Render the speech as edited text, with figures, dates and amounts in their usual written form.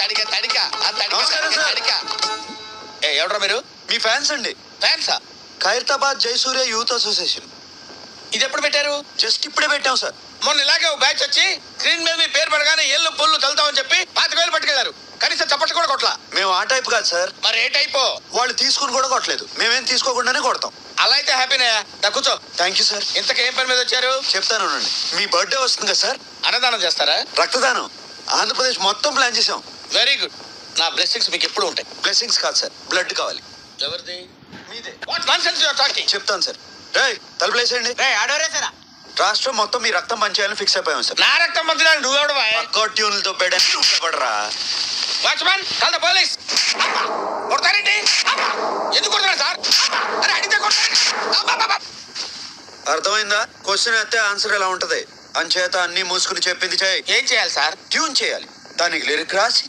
తడిక తడిక నమస్కారం సార్. తడిక. ఎవడ్రా మీరు? మీ ఫ్యాన్స్ అండి. ఫ్యాన్సా? Khairatabad Jayasurya youth association. ఇది ఎప్పుడు పెట్టారు? జస్ట్ ఇప్పుడే పెట్టాం సార్. మొన్న ఇలాగే ఒక బ్యాచ్ వచ్చి స్క్రీన్ మీద మీ పేరు పడగానే ఏళ్ళు పొల్లు తలుతామని చెప్పి 25,000 పట్టుకెళ్లారు. కనీసం చప్పట్లు కూడా కొట్లా. మేము ఆ టైప్ కాదు సార్. మరి ఏ టైపో? వాళ్ళు తీసుకుని కూడా కొట్టలేదు, మేమేం తీసుకోకుండానే కొడతాం. అలా అయితే హ్యాపీనే. కూర్చో. Thank you sir. ఇంతకేం పని మీద వచ్చారు? చెప్తాను ఉండండి. మీ బర్త్డే వస్తుంది కదా సార్, అన్నదానం చేస్తారా? రక్తదానం ఆంధ్రప్రదేశ్ మొత్తం ప్లాన్ చేసాం. Very good. నా బ్లెస్సింగ్స్ మీకు ఎప్పుడు ఉంటాయి. బ్లెస్సింగ్స్ కాదు సార్, బ్లడ్ కావాలి. ఎవరిది? మీదే. What nonsense you are talking? చెప్తాను సార్. రేయ్ తలుపులేసేయండి. ఆడోరేసారా? రాష్ట్రం మొత్తం మీ రక్తం పంచేయాలని ఫిక్స్ అయిపోయాం సార్. నా రక్తం పంచడానికి నువ్వెవడవా? పక్కా ట్యూన్లతో పడరా. Watchman call the police. కొడతారేంటి? ఎందుకు కొడతారు సార్? అరే అడిగితే కొడతారు. అర్థమైందా? క్వశ్చన్ అయితే ఆన్సర్ ఎలా ఉంటది. అంచేత అన్ని మూసుకుని చెప్పింది చేయి. ఏం చేయాలి సార్? ట్యూన్ చేయాలి, దానికి లిరిక్ రాసి